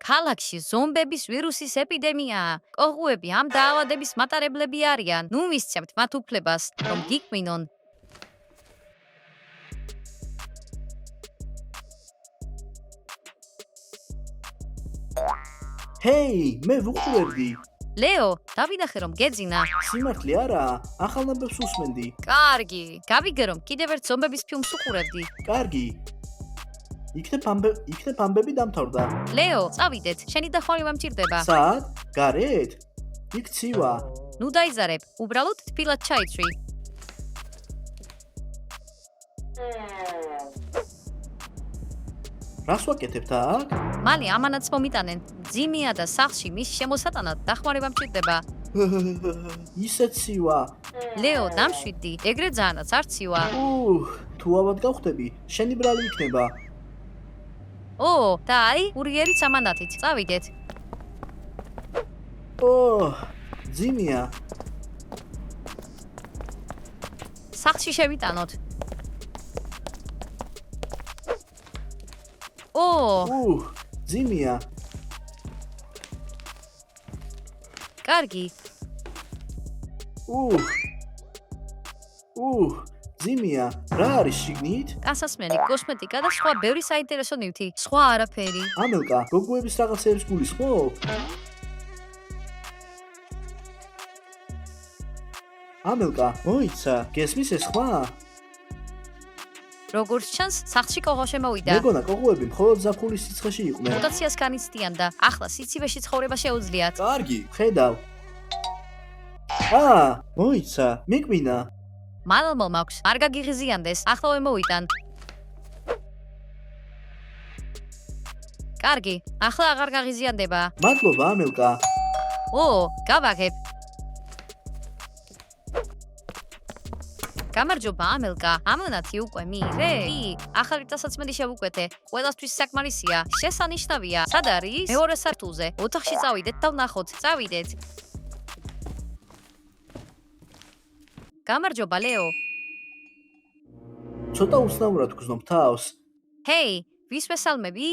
ქალაქში ზომბების ვირუსის ეპიდემიაა. კოღუები ამ დაავადების მატარებლები არიან. ნუ მისცემთ მათ უფლებას, რომ გიკვინონ. ჰეი, მე ვუყურებდი. ლეო, დავინახე რომ გეძინა. სიმართლე არა, ახალ ნაბებს უსმენდი. კარგი, გავიგე რომ კიდევ ერთ ზომბების ფილმს უყურებდი. კარგი. იქნებ ამბები დამთავრდა. ლეო, წავიდეთ, შენი დახმარება მჭირდება. სად? გარეთ? იქ ცივა. ნუ დაიზარებ, უბრალოდ თბილად ჩაიცვი. რას ვაკეთებთ აქ? მალე ამანაც მომიტანენ. ძიმია და სახლში მის შემოსატანად დახმარება მჭირდება. ისე ცივა. ლეო, დამშვიდდი, ეგრე ძალიანაც არ ცივა. თუ ავად გავხდები, შენი ბრალი იქნება. და აი, კურიერიც ამანათით. წავიდეთ. ძიმია. სახლში შევიტანოთ. ძიმია. კარგი. ძიმია, რა არის შიგნით? გასასმელი, კოსმეტიკა და სხვა ბევრი საინტერესო ნივთი. სხვა არაფერი. ამელკა, გოგოების რაღაცეებს გულისხმობ? ამელკა, მოიცა, გესმის ეს ხმა? როგორც ჩანს, სახლში კოღო შემოვიდა. მეგონა, კოღოები მხოლოდ ზაფხულის სიცხეში იყვნენ. მუტაციას განიცდიან და ახლა სიცივეში ცხოვრება შეუძლიათ. კარგი, ხედავ. მოიცა, მიკვინა. მალალმო მაქვს, არ გაგიღიზიანდეს, ახლავე მოვიტან. კარგი, ახლა აღარ გაღიზიანდება. მადლობა, ამელკა. გავაგებ. გამარჯობა, ამელკა. ამონათი უკვე მიიღე? ახალი დასაცმელი შევუკვეთე. ყველასთვის საკმარისია. შესანიშნავია. სად არის? მეორე სართულზე. ოთახში წავიდეთ და ვნახოთ. წავიდეთ. გამარჯობა, ლეო. ცოტა უცნაურად გრძნობ თავს. ჰეი, ვის ვესალმები?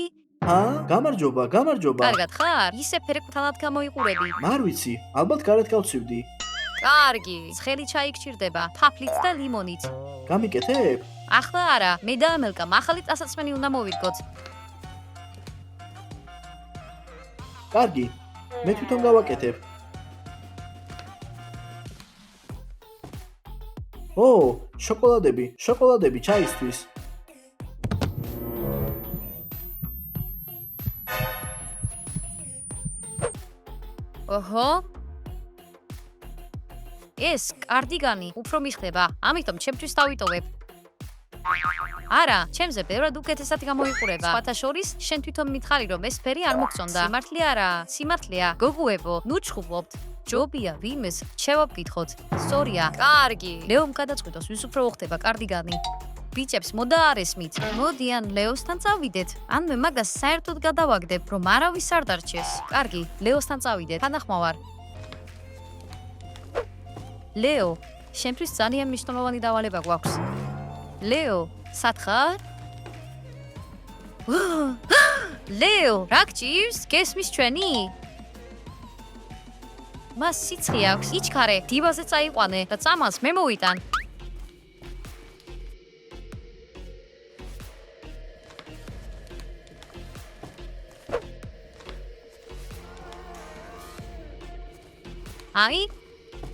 გამარჯობა. კარგად ხარ? ისე ფერკთანად გამოიყურები. მარ ვიცი, ალბათ გარეთ გავცივდი. კარგი, ცხელი ჩაი გჭირდება, თაფლით და ლიმონით. გამიკეთებ? ახლა არა, მე და ამელკამ ახალი დასაცმელი უნდა მოვიდგოთ. კარგი, მე თვითონ გავაკეთებ. შოკოლადები ჩაისთვის. ეს კარდიგანი უფრო მიხდება, ამიტომ ჩემთვის დავიტოვებ. არა, ჩემზე ბევრად უკეთესად გამოიყურება. სხვათა შორის, შენ თვითონ მითხარი, რომ ეს ფერი არ მოგწონდა. სიმართლე არა, სიმართლეა. გოგუებო, ნუ ჩხუბობთ. ჯობია ვინმეს რჩევა ვკითხოთ. სწორია. კარგი. ლეომ გადაწყვიტოს, ვის უფრო უხდება კარდიგანი. ბიჭებს მოდა არ ესმით. მოდიან ლეოსთან წავიდეთ. ან მე მაგას საერთოდ გადავაგდებ, რომ არავის არ დარჩეს. კარგი, ლეოსთან წავიდეთ. თანახმოვარ. ლეო, შენთვის ძალიან მნიშვნელოვანი დავალება გვაქვს. ლეო, სად ხარ? ლეო, რა გჭირს? გესმის ჩვენი? მას სიცხე აქვს, იჩქარე, დივაზე წაიყვანე და წამალს მე მოვიტან. აი,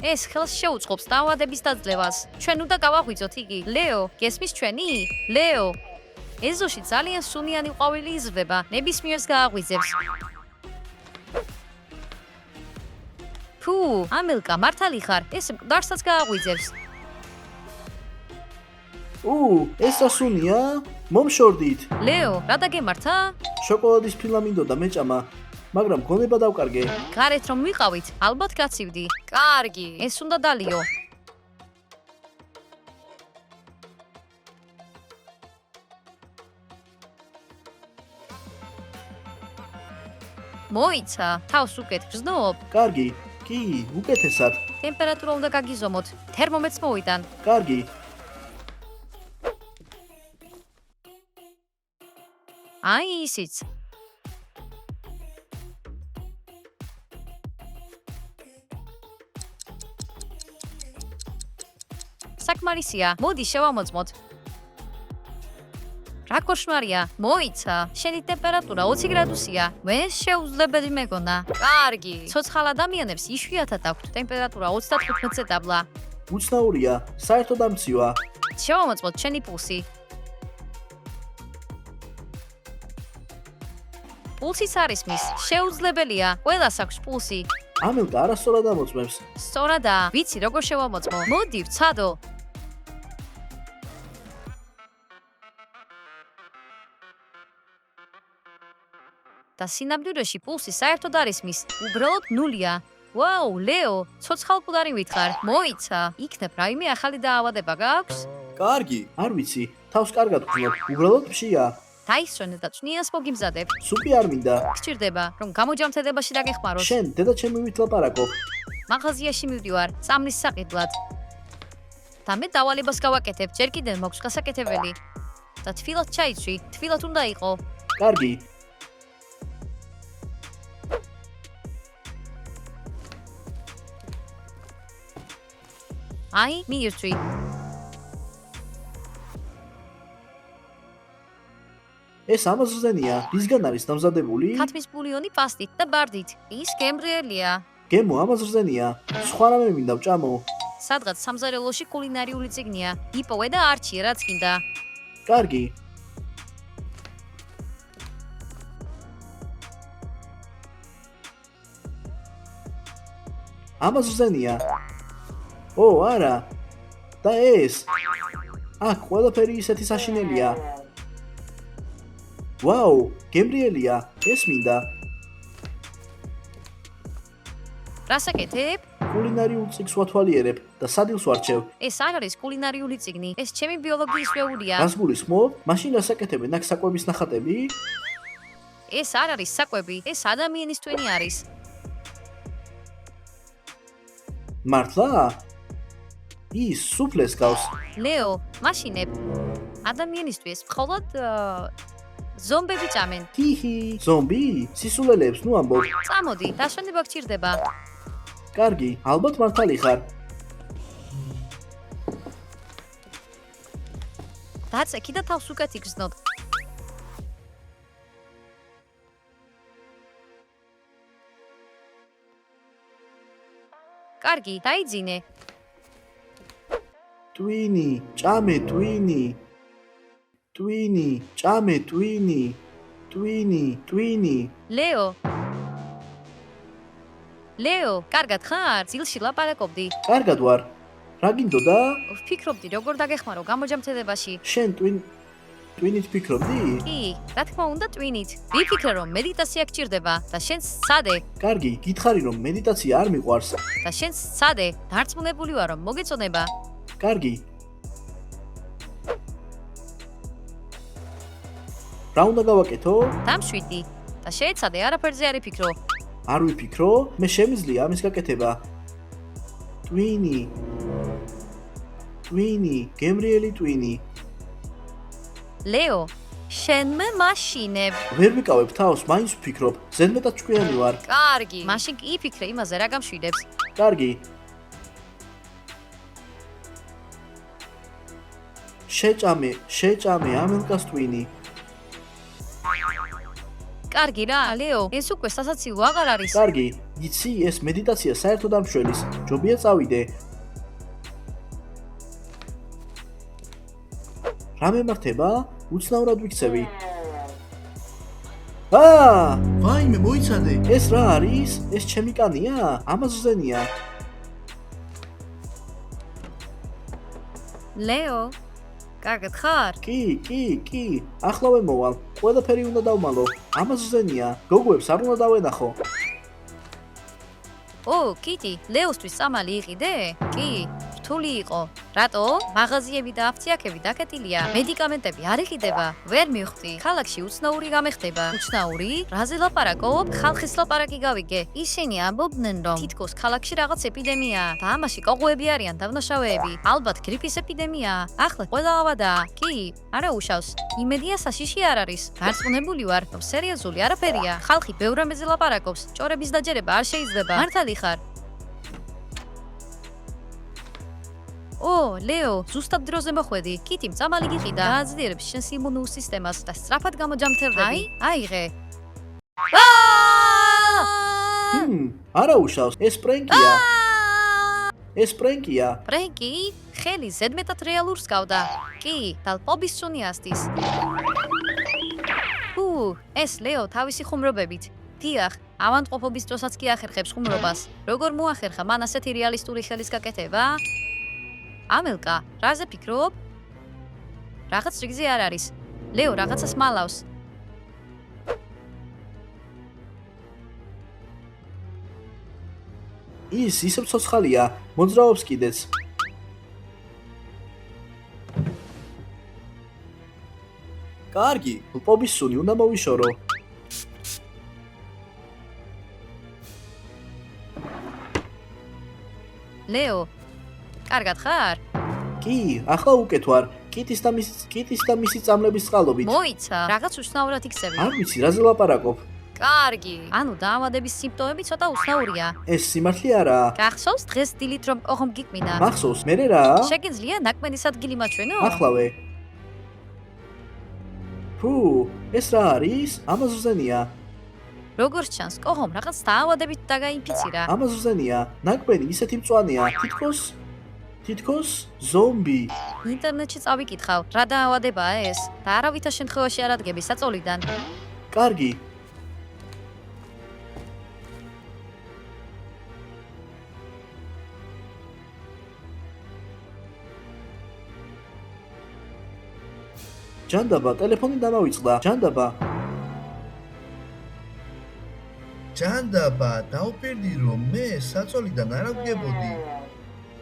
ეს ხელს შეუწყობს დაავადების დაძლევას. ჩვენ უნდა გავაღვიძოთ იგი. ლეო, გესმის ჩვენი? ლეო, ეზოში ძალიან სუნიანი ყვავილი იზრდება, ნებისმიერს გააღვიძებს. ამელკა, მართალი ხარ, ეს მკვდარსაც გააღვიძებს. ეს ასუნია? მომშორდით. ლეო, რა დაგემართა? შოკოლადის ფილა მინდოდა მეჭამა. მაგრამ გონება დავკარგე. გარეთ რომ ვიყავით, ალბათ გაცივდი. კარგი, ეს უნდა დალიო. მოიცა, თავს უკეთ გრძნობ? კარგი, კი, უკეთესად. ტემპერატურა უნდა გაგიზომოთ. თერმომეტრს მოვიტან. კარგი. აი ისიც. საკმარისია. მოდი შევამოწმოთ. რა კოშმარია? მოიცა. შენი ტემპერატურა 20 გრადუსია. მე შეუძლებელი მეგონა. კარგი. ცოცხალ ადამიანებს იშვიათად აქვთ ტემპერატურა 35-ზე დაბლა. უცნაურია, საერთოდ ამცივა. შევამოწმოთ შენი პულსი. პულსიც არის მის. შეუძლებელია. ყველას აქვს პულსი. ამელკა არასწორად ამოწმებს. სწორადაა. ვიცი როგორ შევამოწმო. მოდი, ვცადო. და სინამდვილეში პულსი საერთოდ არის მის. უბრალოდ ნულია. ვაუ, ლეო, ცოცხალ კუდარი ვითხარ. მოიცა. იქნებ რაიმე ახალი დაავადება გაქვს? კარგი, არ ვიცი, თავს კარგად ვქნობ, უბრალოდ ფშია. დაისვენე და წვნიანს მოგიმზადებ. სუპი არ მინდა. გჭირდება, რომ გამოჯამთებაში დაგეხმაროს. შენ დედაჩემი ვითლაპარაკობ. მაღაზიაში მივდივარ, წამლის საყიდლად. და მე დავალებას გავაკეთებ, ჯერ კიდევ მაქვს გასაკეთებელი. და თბილად ჩაიცვი, თბილად უნდა იყო. კარგი, აი, მიირთვი. ეს ამაზრზენია, რისგან არის დამზადებული? ქათმის ბულიონი პასტით და ბარდით. ის გემრიელია. გემო ამაზრზენია, სხვა რამე მინდა ვჭამო. სადღაც სამზარეულოში კულინარიული წიგნია. იპოვე და არჩიე რაც გინდა. კარგი, ამაზრზენია. ო, არა. და ეს. აქ ყველაფერი ისეთი საშინელია. ვაუ, გემრიელია, ეს მინდა. რასაკეთებ? კულინარიულ წიგნს ვათვალიერებ და სადილს ვარჩევ. ეს არ არის კულინარიული წიგნი. ეს ჩემი ბიოლოგიის ვეულია. რას გულისხმობ? მაშინ რასაკეთებენ აქ საკვების ნახატები? ეს არ არის საკვები, ეს ადამიანის ტვინი არის. მართლა? ის სუფლეს გავს. ლეო, მაშინებ. ადამიანისთვის მხოლოდ ზომბები ჭამენ. ჰიჰი, ზომბი? სისულელეებს ნუ ამბობ. წამოდი, დაშვენება გჭირდება. კარგი, ალბათ მართალი ხარ. დაწექი და თავს უკეთ იგრძნობ. კარგი, დაიძინე. ტვინი, ჭამე ტვინი. ტვინი, ჭამე ტვინი. ტვინი, ტვინი. ლეო. ლეო, კარგად ხარ? ძილში ლაპარაკობდი. კარგად ვარ. რა გინდოდა? ვფიქრობდი როგორ დაგეხმარო გამოჯამთებაში. შენ ტვინით ფიქრობდი? კი, რა თქმა უნდა ტვინით. ვიფიქრე რომ მედიტაცია გჭირდება და შენ სცადე. კარგი, გითხარი რომ მედიტაცია არ მიყვარს. და შენ სცადე. დარწმუნებული ვარ რომ მოგეწონება. კარგი. რა უნდა გავაკეთო? დამშვიდი და შეეცადე არაფერზე არ იფიქრო. არ ვიფიქრო, მე შემიძლია ამის გაკეთება. ტვინი. ტვინი, გემრიელი ტვინი. ლეო, შენმე მაშინებ. ვერ ვიკავებ თავს, მაინც ვფიქრობ. ზედმეტად ჭკვიანი ვარ. კარგი. მაშინ კი იფიქრე იმაზე რა გამშვიდებს. კარგი. შეჭამე ამელკას ტვინი. კარგი რა, ლეო, ეს უკვე სასაცილო აღარ არის. კარგი, იცი, ეს მედიტაცია საერთოდ არ მშველის. ჯობია წავიდე. რა მემართება? უცნაურად ვიქცევი. ვაიმე, მოიცადე. ეს რა არის? ეს ჩემი კანია? ამაზრზენია. ლეო, კარგად ხარ? კი, ახლავე მოვალ. ყველაფერი უნდა დავმალო. ამაზრზენია. გოგოებს არ უნდა დავენახო. ო, კიტი, ლეოსთვის წამალი იყიდე? კი, რთული იყო. რატო? მაღაზიები და აფციაქები დაკეტილია. მედიკამენტები არ იყიდება. ვერ მივხვდი. ქალაქში უცნაური გამეხდება. უცნაური? რაზე ლაპარაკობ? ხალხის ლაპარაკი გავიგე. ისინი ამბობდნენ, რომ თითქოს ქალაქში რაღაც ეპიდემიაა და ამაში კოღოები არიან დავნაშავეები. ალბათ გრიპის ეპიდემიაა. ახლა ყველა ავადაა. კი, არა უშავს. იმედია საშიში არ არის. გარწმუნებული ვარ, რომ სერიოზული არაფერია. ხალხი ბევრ რამეზე ლაპარაკობს. ჭორების დაჯერება არ შეიძლება. მართალი ხარ? ო, ლეო, ზუსტად დროზე მოხვედი. კიტი მწამალი გიყიდა. გააძლიერებს შენს იმუნურ სისტემას და სწრაფად გამოჯამთრებდები. აიღე. არა უშავს, ეს პრენკია. ეს პრენკია. პრენკი? ხელი ზედმეტად რეალურს გავდა. კი, დალპობის სუნი ასდის. ეს ლეო თავისი ხუმრობებით. დიახ, ავანტყოფობის დროსაც კი ახერხებს ხუმრობას. როგორ მოახერხა მან ასეთი რეალისტური ხელის გაკეთება? ამელკა, რაზე ფიქრობ? რაღაც რიგზე არ არის. ლეო რაღაცას მალავს. ის ისევ ცოცხალია, მოძრაობს კიდეც. კარგი, ლპობის სუნი უნდა მოვიშორო. ლეო, კარგად ხარ? კი, ახლა უკეთ ვარ. კიტის და მისი წამლების წყალობით. მოიცა, რაღაც უშნაურად იქცევი. არ ვიცი, რაზე ლაპარაკობ. კარგი. ანუ დაავადების სიმპტომები ცოტა უცნაურია. ეს სიმართლე არაა. გახსოვს დღეს დილით რომ ოღონდ გიკმინა? მახსოვს, მერე რა? შეგიძლია ნაკმენის ადგილი მაჩვენო? ახლავე. ეს რა არის? ამაზრზენია. როგორც ჩანს, კოღომ რაღაც დაავადებით დაგაინფიცირა. ამაზრზენია. ნაკმენი ისეთი მწვანეა, თითქოს ზომბი. ინტერნეტში წავიკითხავ, რა დაავადებაა ეს? და არავითარ შემთხვევაში არ ადგები საწოლიდან. კარგი. ჯანდაბა, ტელეფონი დამავიწყდა. ჯანდაბა, დავპირდი რომ მე საწოლიდან არ ავდგებოდი.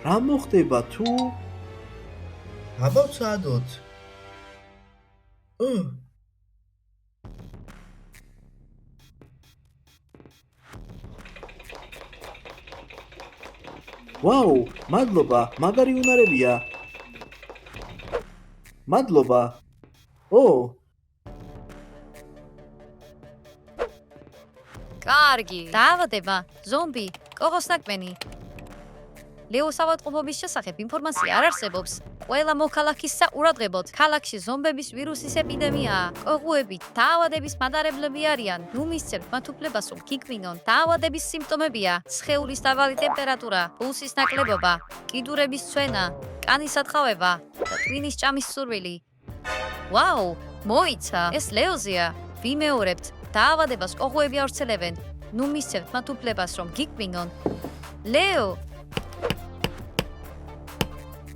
რა მოხდება თუ? აბა ვცადოთ. ვაუ, მადლობა, მაგარი უნარებია. მადლობა. კარგი. დაავადება, ზომბი, კოღოს ნაკმენი. ლეოს ავადმყოფობის შესახებ ინფორმაცია არ არსებობს. ყველა მოქალაქის საყურადღებოდ, ქალაქში ზომბების ვირუსის ეპიდემიაა. კოღოები დაავადების მატარებლები არიან. ნუ მისცემთ მათ უფლებას, რომ გიკმინონ. დაავადების სიმპტომებია: სხეულის დაბალი ტემპერატურა, პულსის ნაკლებობა, კიდურების ცვენა, კანის ატყავება და ტვინის ჭამის სურვილი. ვაუ, მოიცა, ეს ლეოზია. ვიმეორებთ, დაავადებას კოღოები ავრცელებენ. ნუ მისცემთ მათ უფლებას, რომ გიკმინონ. ლეო,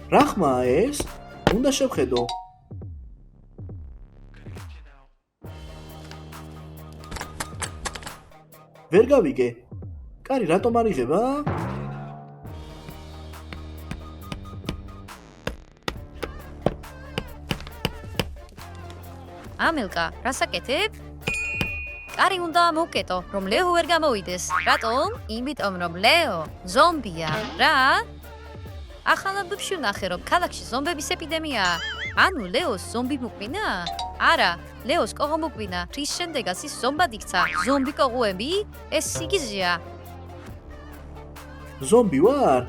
რა ხმაა ეს? უნდა შევხედო. ვერ გავიგე. კარი რატომ არ იღება? ამელკა, რასაკეთებ? კარი უნდა მოვკეტო, რომ ლეო ვერ გამოვიდეს. რატომ? იმიტომ რომ ლეო ზომბია. რა? ახალადებში ვნახე, რომ ქალაქში ზომბების ეპიდემიაა. ანუ ლეოს ზომბი მოკმინა? არა, ლეოს კოღო მოკმინა, რის შემდეგაც ის ზომბად იქცა. ზომბი კოღოები? ეს სიგიზეა. ზომბი ვარ?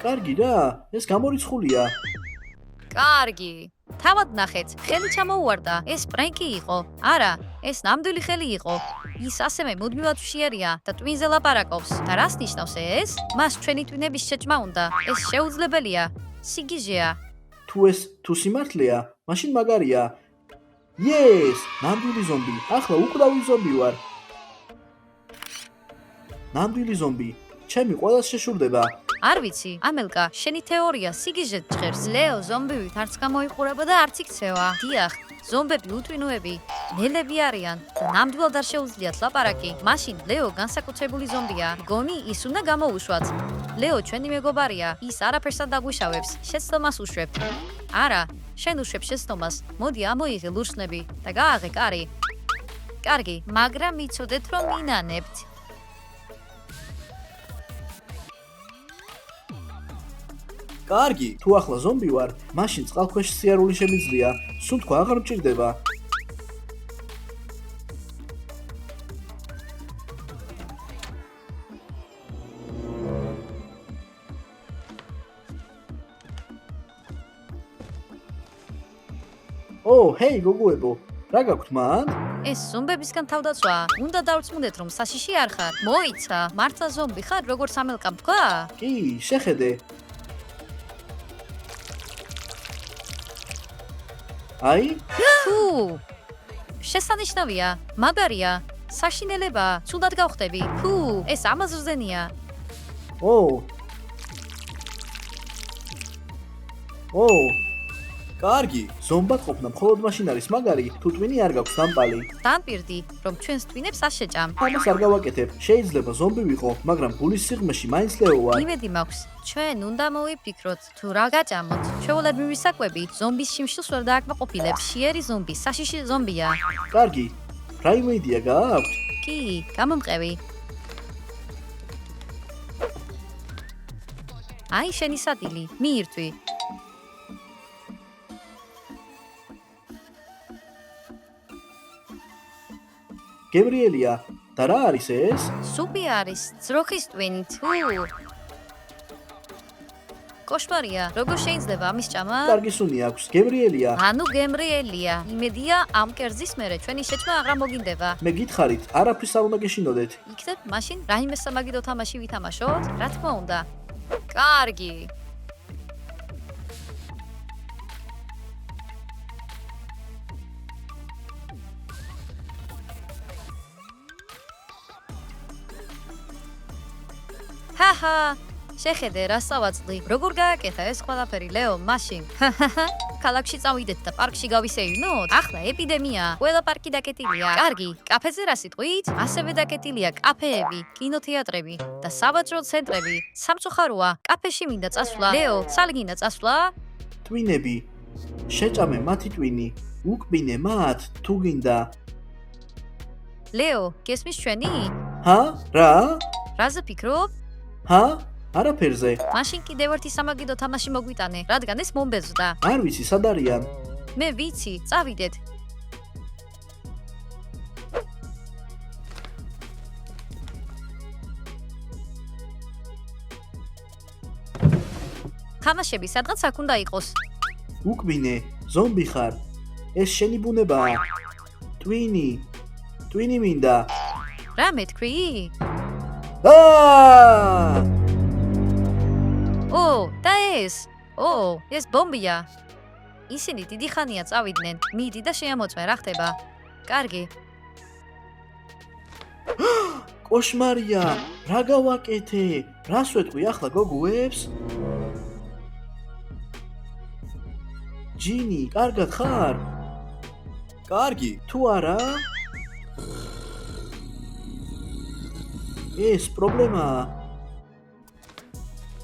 კარგი რა, ეს გამორიცხულია. კარგი. თავად ნახეთ, ხელი ჩამოუვარდა. ეს პრენკი იყო. არა, ეს ნამდვილი ხელი იყო. ის ასევე მუდმივად მშიერია და ტვინზე ლაპარაკობს. და რას ნიშნავს ეს? მას ჩვენი ტვინების შეჭმა უნდა. ეს შეუძლებელია. სიგიჟეა. თუ სიმართლეა, მაშინ მაგარია. იეს, ნამდვილი ზომბი. ახლა უკვდავი ზომბი ვარ. ნამდვილი ზომბი. ჩემი ყველას შეშურდება. არ ვიცი, ამელკა, შენი თეორია სიგიჟეთ ჭხერს. ლეო ზომბივით არც გამოიყურება და არც იქცევა. დიახ, ზომბები უთვინოები, ნელები არიან და ნამდვილად არ შეუძლიათ ლაპარაკი. მაშინ ლეო განსაკუთრებული ზომბია. გონი ის უნდა გამოუშვათ. ლეო ჩვენი მეგობარია, ის არაფერს არ დაგვიშავებს. შეცდომას უშვებთ. არა, შენ უშვებ შეცდომას. მოდი ამოიღე ლურსნები და გააღე კარი. კარგი, მაგრამ მიცოდეთ რომ მინანებთ. კარგი, თუ ახლა ზომბი ვარ, მაშინ წყალქვეშ სიარული შემიძლია. სულ თქვა აღარ მჭირდება. ჰეი გოგოებო, რა გაქვთ მან? ეს ზომბებისგან თავდაცვა. უნდა დავწმუნდეთ, რომ საშიში არ ხარ. მოიცა, მართლა ზომბი ხარ, როგორც ამელკამ თქვა? კი, შეხედე. აი, თუ შესანიშნავია, მაგარია, საშინელება, ცუდად გავხდები. თუ ეს ამას რძენია. კარგი. ზომბად ყოფნა მხოლოდ მაშინ არის მაგარი, თუ ტვინი არ გაქვს დამპალი. დამპირდი, რომ ჩვენს ტვინებს არ შეჭამ. ამას არ გავაკეთებ. შეიძლება ზომბი ვიყო, მაგრამ გულის სიღრმეში მაინც ლეოა. იმედი მაქვს, ჩვენ უნდა მოვიფიქროთ, თუ რა გაჭამოთ. ჩვეულებრივი საკვები ზომბის შიმშილს ვერ დააკმაყოფილებს. შიერი ზომბი, საშიში ზომბია. კარგი. რაიმე იდეა გააქვთ? კი, გამომყევი. აი შენი სადილი, მიირთვი. გებრიელია, და რა არის ეს? სუპი არის, ძროხის ტვინი. თუ კოშმარია, როგორ შეიძლება ამის ჭამა? კარგი სუნი აქვს. გებრიელია, ანუ გემრიელია. იმედია ამ კერძის მერე ჩვენი შეჭმა აღარ მოგინდება. მე გითხარით, არაფრის არ უნდა გეშინოდეთ. იქნებ მაშინ რაიმე სამაგიდო თამაში ვითამაშოთ? რა თქმა უნდა. კარგი. ჰაჰა, შეხედე რა სავაწყდი. როგორ გააკეთა ეს ყველაფერი, ლეო, მაშინ. ქალაქში წავიდეთ და პარკში გავისეირნოთ. ახლა ეპიდემია, ყველა პარკი დაკეტილია. კარგი, კაფეზე რა სიტყვით? ასევე დაკეტილია კაფეები, კინოთეატრები და სავაჭრო ცენტრები. სამწუხაროა, კაფეში მინდა წასვლა. ლეო, სალგინდა წასვლა? ტვინები. შეჭამე მათი ტვინი. უკბინე მათ, თუ გინდა. ლეო, გესმის ჩვენი? ჰა? რა? რაზე ფიქრობ? ჰა? არაფერზე. მაშინ კიდევ ერთი სამაგიდო თამაში მოგვიტანე, რადგან ეს მომბეზრდა. არ ვიცი, სად არიან? მე ვიცი, წავიდეთ. თამაშები სადღაც აქ უნდა იყოს. უკბინე, ზომბი ხარ. ეს შენი ბუნებაა. ტვინი მინდა. რა მეთქვი? აა! და ეს ბომბია. ისინი დიდი ხანია წავიდნენ. მიდი და შეამოწმე, რა ხდება? კარგი. კოშმარია, რა გავაკეთე? რას ვეთქვი ახლა გოგოებს? ჯინი, კარგად ხარ? კარგი. თუ არა? ეს პრობლემაა.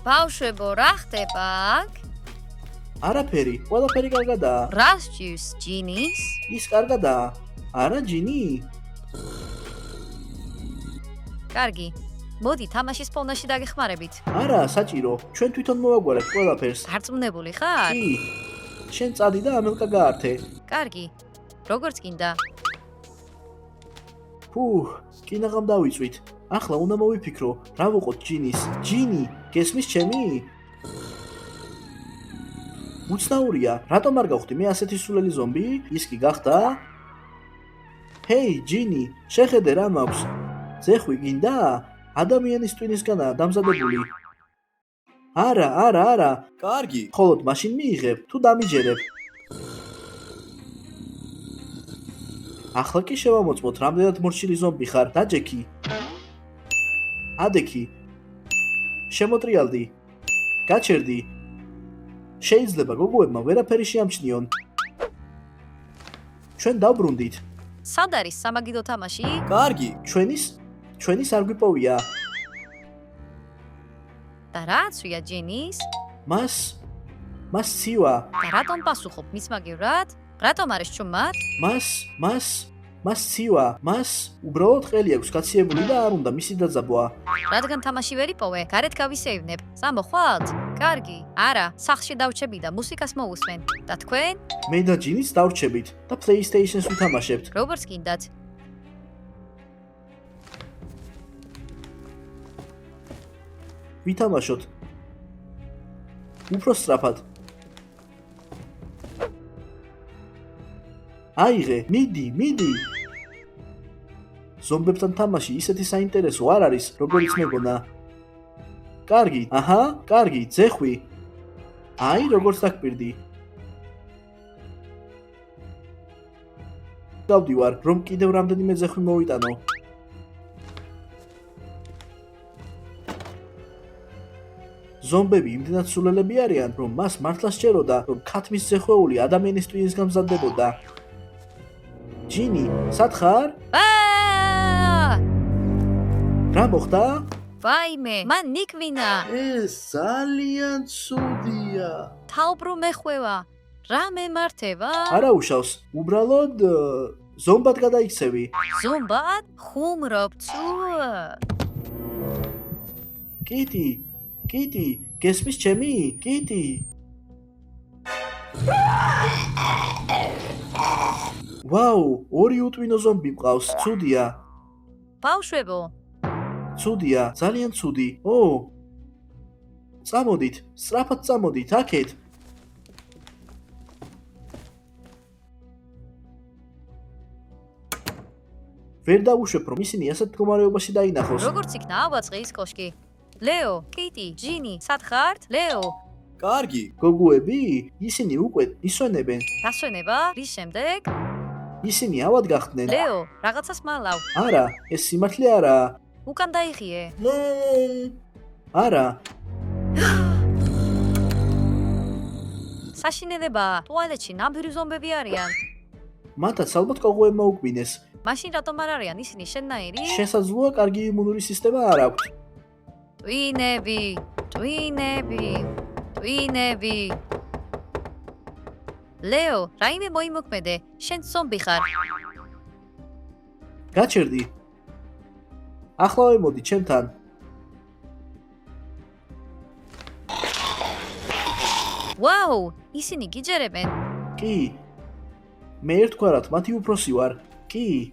ბავშვებო, რა ხდება აქ? არაფერი, ყველაფერი კარგადაა. რას ჭირს ჯინის? ის კარგადაა. არა ჯინი? კარგი. მოდი თამაშის ფონაში დაგეხმარებით. არა, საჭირო. ჩვენ თვითონ მოვაგვარებთ ყველაფერს. დარწმუნებული ხარ? კი. შენ წადი და ამელკა გაართე. კარგი. როგორც გინდა. კინაღამ დავიწვით. ახლა უნდა მოვიფიქრო, რა ვუყოთ ჯინის. ჯინი, გესმის ჩემი? უცნაურია, რატომ არ გავხდი მე ასეთი სულელი ზომბი? ის კი გახდა? ჰეი, ჯინი, შეხედე რა მაქვს. ზეხვი გინდა? ადამიანის ტვინისგანაა დამზადებული. არა. კარგი. მხოლოდ მაშინ მიიღებ, თუ დამიჯერებ. ახლა კი შევამოწმოთ, რამდენად მორჩილი ზომბი ხარ, დაჯექი. ადექი. შემოტრიალდი. გაჩერდი. შეიძლება გოგოებმა ვერაფერი შეამჩნიონ. ჩვენ დავბრუნდით. სად არის სამაგიდო თამაში? კარგი. ჩვენის არ გვიპოვია. და რა აცვია ჯინის? მას ცივა. და რატომ პასუხობ მის მაგივრად? რატომ არის ჩუმად? მას ცივა. მას უბრალოდ ყელი აქვს გაციებული და არ უნდა მისი დაძაბვა. რადგან თამაში ვერ იპოვე, გარეთ გავისეირნებ. სამოხვალთ? კარგი. არა, სახლში დავრჩები და მუსიკას მოვუსმენ. და თქვენ? მე და ჯინიც დავრჩებით და PlayStation-ს ვითამაშებთ. როგორც გინდათ. ვითამაშოთ. უფრო სწრაფად. აიღე, მიდი. ზომბებთან თამაში ისეთი საინტერესო არ არის, როგორც მეგონა. კარგი, აჰა, კარგი, ძეხვი. აი, როგორც დაგპირდი. დავდივარ, რომ კიდევ რამდენიმე ძეხვი მოვიტანო. ზომბები იმდენად სულელები არიან, რომ მას მართლა სჯეროდა, რომ ქათმის ზეხვეული ადამიანის ტვინისგან მზადდებოდა. ჯინი, სათხარ? რა მოხდა? ვაიმე, მან ნიკვინა. ეს ძალიან ცუდია. თაობრო მეხვევა. რა მემართება? არა უშავს, უბრალოდ ზომბად გადაიქცევი. ზომბად? ხუმრობ ცუ. კიტი, გესმის ჩემი? კიტი. ვაუ, ორი უტვინო ზომბი მყავს. ცუდია. ბავშვებო, ცუდია, ძალიან ცუდი. ო! წამოდით, სწრაფად წამოდით, აქეთ. ვერ დავუშვებ, რომ ისინი ასეთ მდგომარეობაში დაინახოს. როგორც იქნა ავაწყე ის კოშკი? ლეო, კიტი, ჯინი, სათხართ? ლეო, კარგი. გოგუები, ისინი უკვე ისვენებენ. დასვენება? რის შემდეგ? ისინი ავად გახდნენ. ლეო, რაღაცას მალავ. არა, ეს სიმართლე არაა. უკან დაიხიე. ნუ, არა, საშინელებაა. ტუალეტში ნამდვილი ზომბები არიან. მათაც ალბათ კოღუებმა უკბინეს. მაშინ რატომ არ არიან ისინი შენნაირი? შესაძლოა კარგი იმუნური სისტემა არ აქვთ. ტვინები. ლეო, რაიმე მოიმოქმედე, შენ ზომბი ხარ. გაჩერდი. ახლა მოდი ჩემთან. ვაუ, ისინი გიჯერებენ. კი. მე ერთგვარად მათი უფროსი ვარ. კი.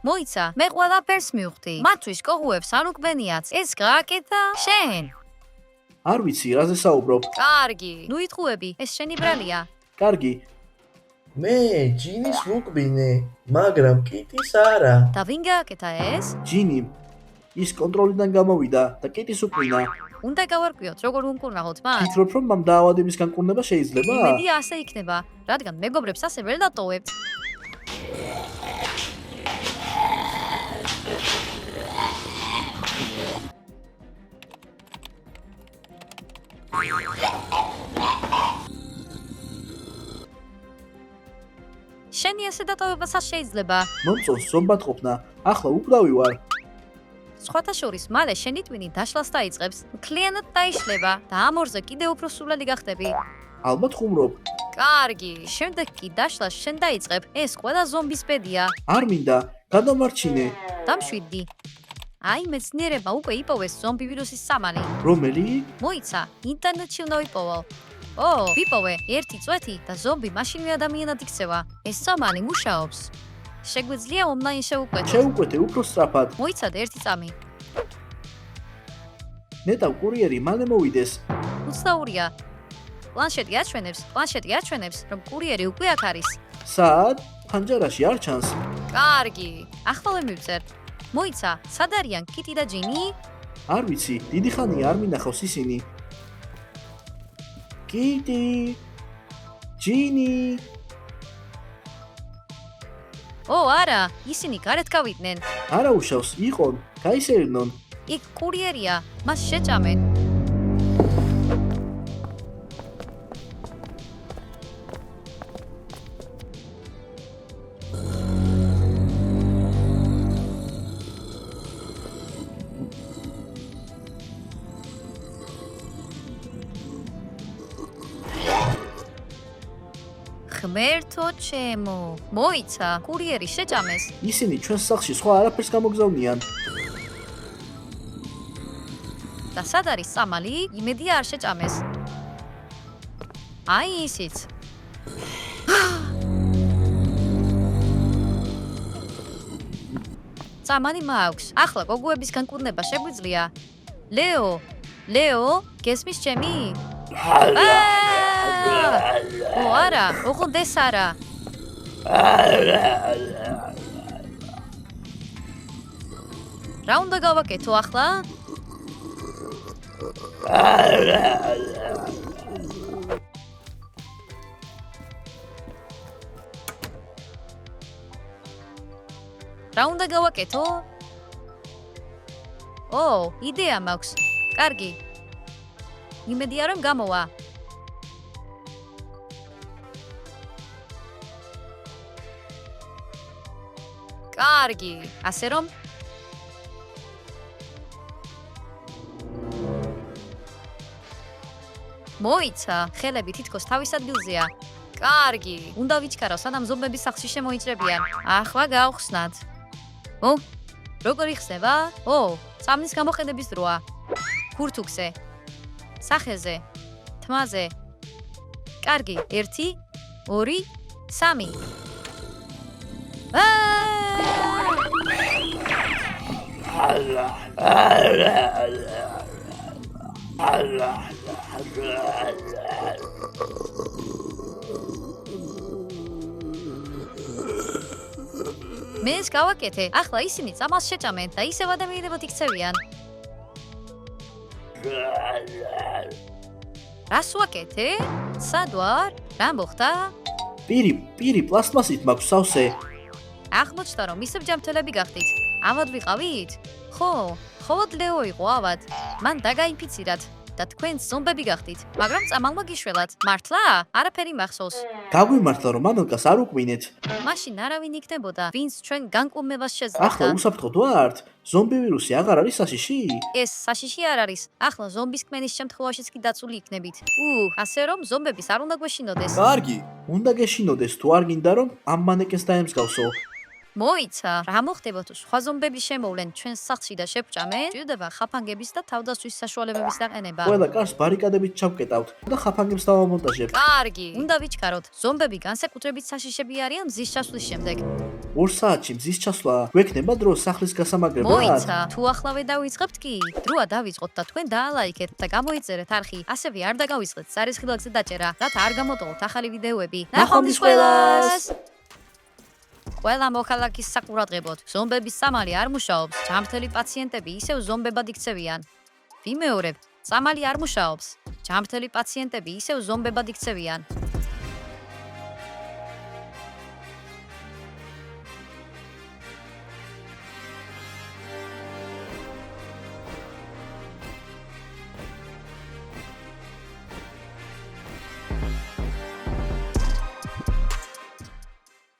მოიცა, მე ყველაფერს მივხვდი. მათთვის კოღუებს არ უკბენიათ. ეს გააკეთა შენ. არ ვიცი, რაზე საუბრობ. კარგი, ნუ იტყუები, ეს შენი ბრალია. კარგი. მე ჯინის ვუკბინე, მაგრამ კიტის არა. და ვინ გააკეთა ეს? ჯინი. ის კონტროლიდან გამოვიდა და კიტის უკბინა. უნდა გავარკვიოთ, როგორ უმკურნახოთ მას. ფიქრობ, რომ ამ დაავადების განკურნება შეიძლება? იმედი ასე იქნება, რადგან მეგობრებს ასე ვერ დატოვებთ. შენი ასე დატოვებასაც შეიძლება. მომწონს ზომბად ყოფნა. ახლა უკვდავი ვარ. სხვათა შორის, მალე შენი ტვინი დაშლას დაიწყებს, მთლიანად დაიშლება და ამ ორზე კიდევ უფრო სულელი გახდები. ალბათ ხუმრობ. კარგი, შემდეგ კი დაშლას შენ დაიწყებ, ეს ყველა ზომბის ბედია. არ მინდა, გადამარჩინე. დამშვიდდი. აი, მეცნიერებმა უკვე იპოვეს ზომბი ვირუსის სამალი. რომელი? მოიცა, ინტერნეტში უნდა ვიპოვო. ვიპოვე, ერთი წვეთი და ზომბი მაშინვე ადამიანად იქცევა. ეს სამალი მუშაობს. შეგვიძლია ონლაინ შევუკვეთოთ. შევუკვეთე უფრო სწრაფად. მოიცადე ერთი წამი. ნეტავ კურიერი მალე მოვიდეს. უცნაურია. პლანშეტი აჩვენებს, რომ კურიერი უკვე აქ არის. სად? ფანჯარაში არ ჩანს. კარგი, ახლა მივწერთ. მოიცა, სად არიან კიტი და ჯინი? არ ვიცი, დიდი ხანია არ მინახავს ისინი. კიტი. ჯინი. არა, ისინი გარეთ გავიდნენ. არა უშავს, იყონ, გაისერნონ. იქ კურიერია, მას შეჭამენ. ღმერთო ჩემო, მოიცა, კურიერი შეჭამეს. ისინი ჩვენს სახლში სხვა არაფერს გამოგზავნიან. და სად არის სამალი? იმედია არ შეჭამეს. აი ისიც. სამალი მაქვს. ახლა გოგუების განკურნება შეგვიძლია. ლეო, გესმის ჩემი? ო, არა, ოღონდეს არა. რა უნდა გავაკეთო ახლა? რა უნდა გავაკეთო? ო, იდეა მაქვს. კარგი. იმედია რომ გამოვა. კარგი, ასე რომ მოიცა, ხელები თითქოს თავის ადგილზეა. კარგი, უნდა ვიჩქარო, სანამ ზომბები სახლში შემოიჭრებიან. ახლა გავხსნათ. ო, როგორ იხსნება? ო, წამლის გამოყენების დროა. ქურთუქზე, სახეზე, თმაზე. კარგი, 1, 2, 3. მე ეს გავაკეთე. ახლა ისინი წამალს შეჭამენ და ისევ ადამიანებად იქცევიან. რას ვაკეთე? სად ვარ? რა მოხდა? პირი პლასტმასით მაქვს სავსე. აღმოჩნდა რომ ისევ ჯანმრთელები გახდით. ავად ვიყავით? ხო, ხოლოდ ლეო იყო ავად. მან დაგაინფიცირათ და თქვენც ზომბები გახდით. მაგრამ წამალმა გიშველათ. მართლა? არაფერი მახსოვს. გაგვიმართლა რომ ამელკას არ უკმინეთ. მაშინ არავინ იქნებოდა, ვინც ჩვენ განკურნებას ახლა შეძლებდა. უსაფრთხოდ ვართ? ზომბი ვირუსი აღარ არის საშიში? ეს საშიში არ არის. ახლა ზომბის კმენის შემთხვევაშიც კი დაცული იქნებით. ასე რომ ზომბების არ უნდა გვეშინოდეს. კარგი. უნდა გეშინოდეს თუ არ გინდა რომ ამ მანეკენს დაემსგავსო. მოიცა, რა მოხდება თუ სხვა ზომბები შემოვლენ ჩვენს სახლში და შეგვჭამენ? ჭირდება ხაფანგების და თავდაცვის საშუალებების დაყენება. ყველა კარს ბარიკადებით ჩავკეტავთ და ხაფანგებს დავამონტაჟებთ. კარგი, უნდა ვიჩქაროთ. ზომბები განსაკუთრებით საშიშები არიან მზის ჩასვლის შემდეგ. 2 საათში მზის ჩასვლა გვექნება დრო სახლის გასამაგრებლად? მოიცა, თუ ახლავე დავიწყებთ კი, დროა დავიწყოთ და თქვენ დაალაიქეთ და გამოიწერეთ არხი. ასევე არ დაგავიწყეთ სარისხილაკზე დაჭერა, რათა არ გამოტოვოთ ახალი ვიდეოები. ნახვამდის ყველას! ყველა მოქალაქის საყურადღებოდ, ზომბების სამალი არ მუშაობს. ჯანმრთელი პაციენტები ისევ ზომბებად იქცევიან. ვიმეორებ, სამალი არ მუშაობს. ჯანმრთელი პაციენტები ისევ ზომბებად იქცევიან.